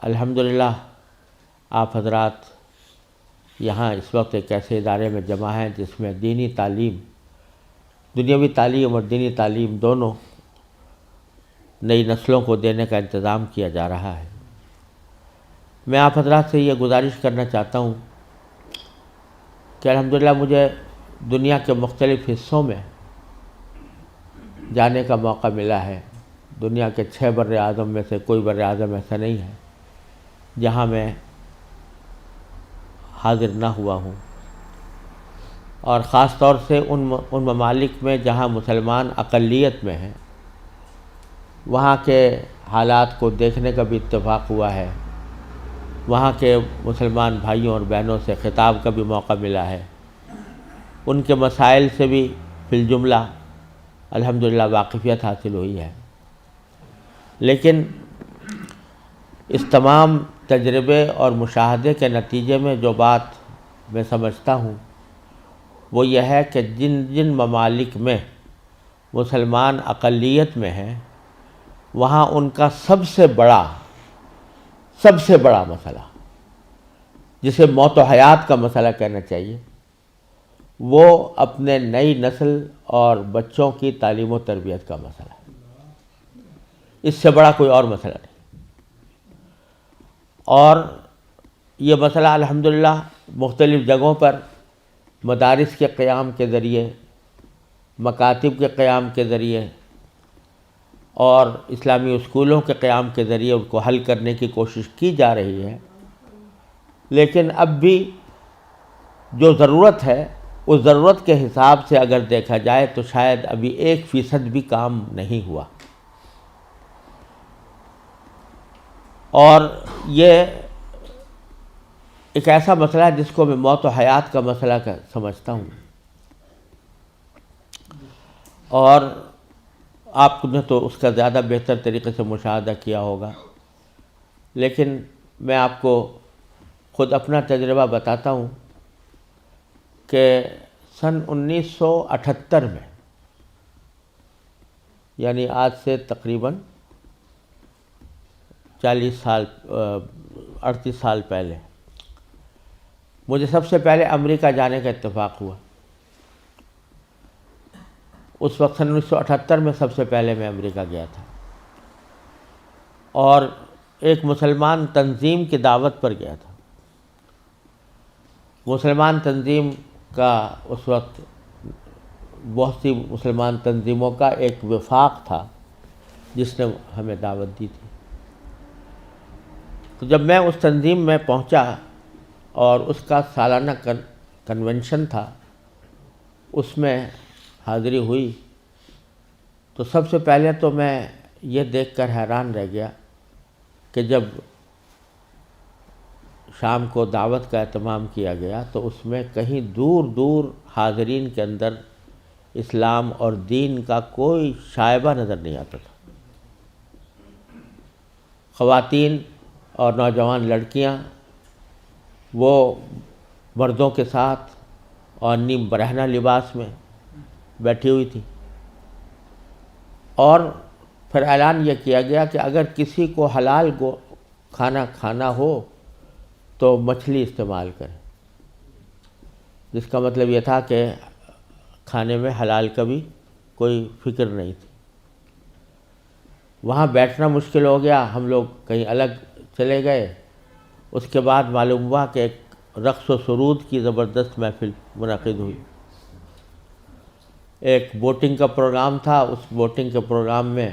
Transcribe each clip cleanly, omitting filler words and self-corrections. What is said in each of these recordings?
الحمدللہ آپ حضرات یہاں اس وقت ایک ایسے ادارے میں جمع ہیں جس میں دینی تعلیم، دنیاوی تعلیم اور دینی تعلیم دونوں نئی نسلوں کو دینے کا انتظام کیا جا رہا ہے۔ میں آپ حضرات سے یہ گزارش کرنا چاہتا ہوں کہ الحمدللہ مجھے دنیا کے مختلف حصوں میں جانے کا موقع ملا ہے۔ دنیا کے 6 بر اعظم میں سے کوئی بر اعظم ایسا نہیں ہے جہاں میں حاضر نہ ہوا ہوں، اور خاص طور سے ان ممالک میں جہاں مسلمان اقلیت میں ہیں وہاں کے حالات کو دیکھنے کا بھی اتفاق ہوا ہے، وہاں کے مسلمان بھائیوں اور بہنوں سے خطاب کا بھی موقع ملا ہے، ان کے مسائل سے بھی فی الجملہ الحمدللہ واقفیت حاصل ہوئی ہے۔ لیکن اس تمام تجربے اور مشاہدے کے نتیجے میں جو بات میں سمجھتا ہوں وہ یہ ہے کہ جن ممالک میں مسلمان اقلیت میں ہیں وہاں ان کا سب سے بڑا مسئلہ، جسے موت و حیات کا مسئلہ کہنا چاہیے، وہ اپنے نئی نسل اور بچوں کی تعلیم و تربیت کا مسئلہ ہے۔ اس سے بڑا کوئی اور مسئلہ نہیں۔ اور یہ مسئلہ الحمدللہ مختلف جگہوں پر مدارس کے قیام کے ذریعے، مکاتب کے قیام کے ذریعے اور اسلامی اسکولوں کے قیام کے ذریعے ان کو حل کرنے کی کوشش کی جا رہی ہے، لیکن اب بھی جو ضرورت ہے اس ضرورت کے حساب سے اگر دیکھا جائے تو شاید ابھی 1% بھی کام نہیں ہوا۔ اور یہ ایک ایسا مسئلہ ہے جس کو میں موت و حیات کا مسئلہ سمجھتا ہوں، اور آپ نے تو اس کا زیادہ بہتر طریقے سے مشاہدہ کیا ہوگا، لیکن میں آپ کو خود اپنا تجربہ بتاتا ہوں کہ سن 1978 میں، یعنی آج سے تقریباً 38 سال پہلے مجھے سب سے پہلے امریکہ جانے کا اتفاق ہوا۔ اس وقت سن 1978 میں سب سے پہلے میں امریکہ گیا تھا، اور ایک مسلمان تنظیم کی دعوت پر گیا تھا۔ مسلمان تنظیم کا اس وقت بہت سی مسلمان تنظیموں کا ایک وفاق تھا جس نے ہمیں دعوت دی تھی۔ تو جب میں اس تنظیم میں پہنچا اور اس کا سالانہ کنونشن تھا، اس میں حاضری ہوئی، تو سب سے پہلے تو میں یہ دیکھ کر حیران رہ گیا کہ جب شام کو دعوت کا اہتمام کیا گیا تو اس میں کہیں دور دور حاضرین کے اندر اسلام اور دین کا کوئی شائبہ نظر نہیں آتا تھا۔ خواتین اور نوجوان لڑکیاں وہ مردوں کے ساتھ اور نیم برہنہ لباس میں بیٹھی ہوئی تھی، اور پھر اعلان یہ کیا گیا کہ اگر کسی کو حلال کھانا کھانا ہو تو مچھلی استعمال کرے، جس کا مطلب یہ تھا کہ کھانے میں حلال کا بھی کوئی فکر نہیں تھی۔ وہاں بیٹھنا مشکل ہو گیا، ہم لوگ کہیں الگ چلے گئے۔ اس کے بعد معلوم ہوا کہ ایک رقص و سرود کی زبردست محفل منعقد ہوئی۔ ایک بوٹنگ کا پروگرام تھا، اس بوٹنگ کے پروگرام میں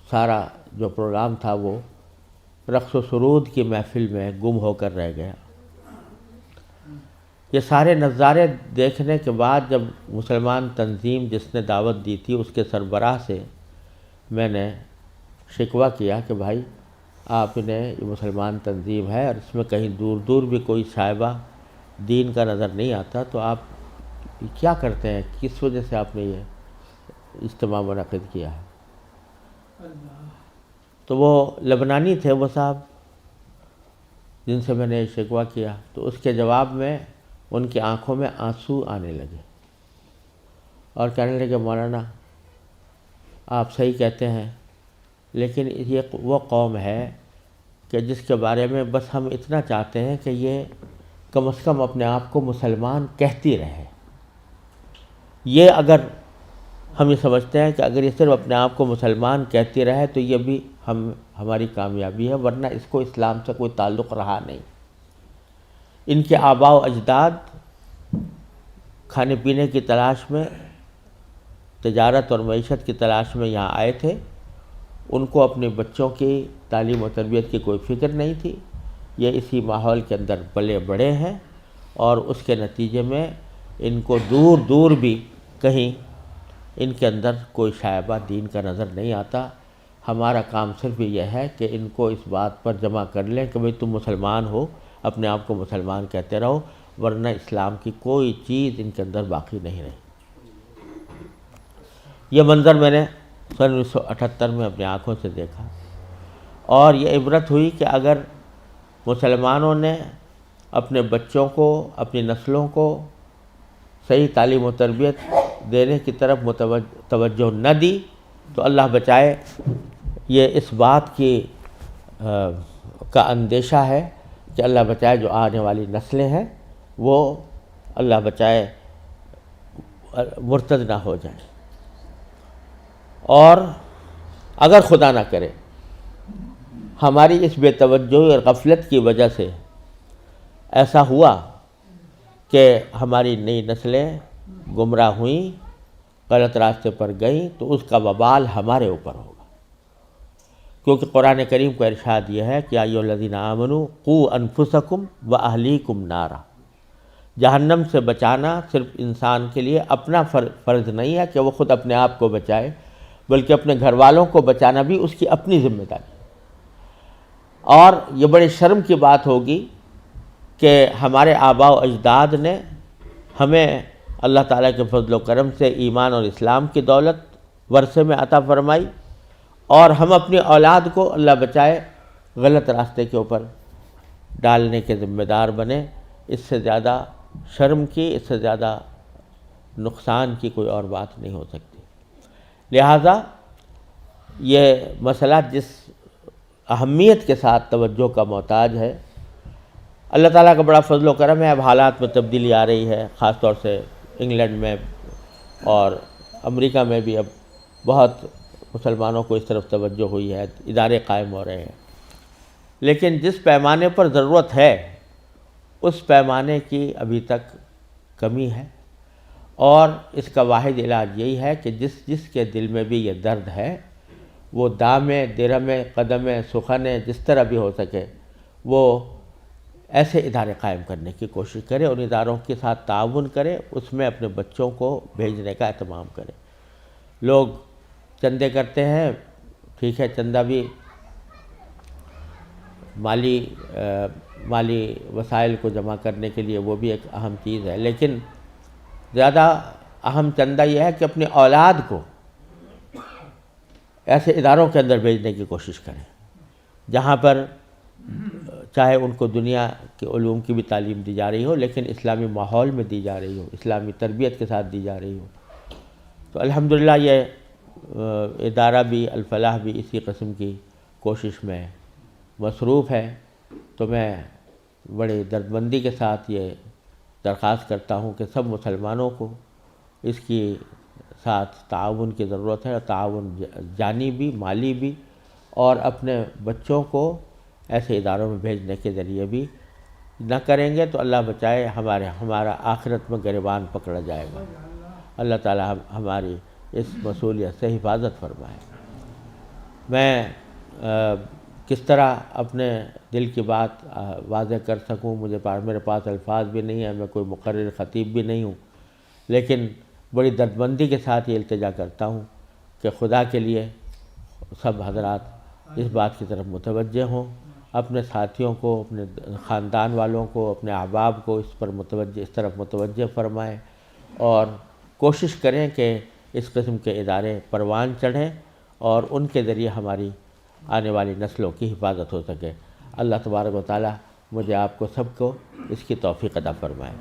سارا جو پروگرام تھا وہ رقص و سرود کی محفل میں گم ہو کر رہ گیا۔ یہ سارے نظارے دیکھنے کے بعد جب مسلمان تنظیم جس نے دعوت دی تھی اس کے سربراہ سے میں نے شکوہ کیا کہ بھائی آپ نے یہ مسلمان تنظیم ہے اور اس میں کہیں دور دور بھی کوئی شائبہ دین کا نظر نہیں آتا، تو آپ کیا کرتے ہیں، کس وجہ سے آپ نے یہ اجتماع منعقد کیا ہے؟ تو وہ لبنانی تھے وہ صاحب جن سے میں نے شکوہ کیا، تو اس کے جواب میں ان کی آنکھوں میں آنسو آنے لگے اور کہنے لگے مولانا آپ صحیح کہتے ہیں، لیکن یہ وہ قوم ہے کہ جس کے بارے میں بس ہم اتنا چاہتے ہیں کہ یہ کم از کم اپنے آپ کو مسلمان کہتی رہے۔ یہ اگر ہم یہ سمجھتے ہیں کہ اگر یہ صرف اپنے آپ کو مسلمان کہتی رہے تو یہ بھی ہماری کامیابی ہے، ورنہ اس کو اسلام سے کوئی تعلق رہا نہیں۔ ان کے آباء و اجداد کھانے پینے کی تلاش میں، تجارت اور معیشت کی تلاش میں یہاں آئے تھے۔ ان کو اپنے بچوں کی تعلیم و تربیت کی کوئی فکر نہیں تھی۔ یہ اسی ماحول کے اندر پلے بڑے ہیں، اور اس کے نتیجے میں ان کو دور دور بھی کہیں ان کے اندر کوئی شائبہ دین کا نظر نہیں آتا۔ ہمارا کام صرف یہ ہے کہ ان کو اس بات پر جمع کر لیں کہ بھئی تم مسلمان ہو، اپنے آپ کو مسلمان کہتے رہو، ورنہ اسلام کی کوئی چیز ان کے اندر باقی نہیں رہی۔ یہ منظر میں نے سن 1978 میں اپنی آنکھوں سے دیکھا، اور یہ عبرت ہوئی کہ اگر مسلمانوں نے اپنے بچوں کو، اپنی نسلوں کو صحیح تعلیم و تربیت دینے کی طرف توجہ نہ دی تو اللہ بچائے یہ اس بات کی کا اندیشہ ہے کہ اللہ بچائے جو آنے والی نسلیں ہیں وہ اللہ بچائے مرتد نہ ہو جائیں۔ اور اگر خدا نہ کرے ہماری اس بے توجہی اور غفلت کی وجہ سے ایسا ہوا کہ ہماری نئی نسلیں گمراہ ہوئیں، غلط راستے پر گئیں، تو اس کا وبال ہمارے اوپر ہوگا، کیونکہ قرآن کریم کا ارشاد یہ ہے کہ یا ایھا الذین آمنوا قوا انفسکم واہلیکم نارا۔ جہنم سے بچانا صرف انسان کے لیے اپنا فرض نہیں ہے کہ وہ خود اپنے آپ کو بچائے، بلکہ اپنے گھر والوں کو بچانا بھی اس کی اپنی ذمہ داری۔ اور یہ بڑے شرم کی بات ہوگی کہ ہمارے آباء و اجداد نے ہمیں اللہ تعالیٰ کے فضل و کرم سے ایمان اور اسلام کی دولت ورثے میں عطا فرمائی، اور ہم اپنی اولاد کو اللہ بچائے غلط راستے کے اوپر ڈالنے کے ذمہ دار بنے۔ اس سے زیادہ شرم کی، اس سے زیادہ نقصان کی کوئی اور بات نہیں ہو سکتی۔ لہٰذا یہ مسئلہ جس اہمیت کے ساتھ توجہ کا محتاج ہے، اللہ تعالیٰ کا بڑا فضل و کرم ہے، اب حالات میں تبدیلی آ رہی ہے، خاص طور سے انگلینڈ میں اور امریکہ میں بھی اب بہت مسلمانوں کو اس طرف توجہ ہوئی ہے، ادارے قائم ہو رہے ہیں، لیکن جس پیمانے پر ضرورت ہے اس پیمانے کی ابھی تک کمی ہے، اور اس کا واحد علاج یہی ہے کہ جس کے دل میں بھی یہ درد ہے وہ دامے، درہمے، قدمے، سخنے، جس طرح بھی ہو سکے وہ ایسے ادارے قائم کرنے کی کوشش کرے، ان اداروں کے ساتھ تعاون کرے، اس میں اپنے بچوں کو بھیجنے کا اہتمام کرے۔ لوگ چندے کرتے ہیں، ٹھیک ہے، چندہ بھی مالی وسائل کو جمع کرنے کے لیے وہ بھی ایک اہم چیز ہے، لیکن زیادہ اہم چندہ یہ ہے کہ اپنی اولاد کو ایسے اداروں کے اندر بھیجنے کی کوشش کریں جہاں پر چاہے ان کو دنیا کے علوم کی بھی تعلیم دی جا رہی ہو، لیکن اسلامی ماحول میں دی جا رہی ہو، اسلامی تربیت کے ساتھ دی جا رہی ہو۔ تو الحمدللہ یہ ادارہ بھی، الفلاح بھی اسی قسم کی کوشش میں مصروف ہے۔ تو میں بڑی دردمندی کے ساتھ یہ درخواست کرتا ہوں کہ سب مسلمانوں کو اس کی ساتھ تعاون کی ضرورت ہے، اور تعاون جانی بھی، مالی بھی، اور اپنے بچوں کو ایسے اداروں میں بھیجنے کے ذریعے بھی نہ کریں گے تو اللہ بچائے ہمارا آخرت میں گریبان پکڑا جائے گا۔ اللہ تعالی ہماری اس مسئولیت سے حفاظت فرمائے۔ میں کس طرح اپنے دل کی بات واضح کر سکوں، میرے پاس الفاظ بھی نہیں ہیں، میں کوئی مقرر خطیب بھی نہیں ہوں، لیکن بڑی دردمندی کے ساتھ یہ التجا کرتا ہوں کہ خدا کے لیے سب حضرات اس بات کی طرف متوجہ ہوں، اپنے ساتھیوں کو، اپنے خاندان والوں کو، اپنے احباب کو اس طرف متوجہ فرمائیں، اور کوشش کریں کہ اس قسم کے ادارے پروان چڑھیں اور ان کے ذریعے ہماری آنے والی نسلوں کی حفاظت ہو سکے۔ اللہ تبارک و تعالی مجھے آپ کو سب کو اس کی توفیق عطا فرمائے۔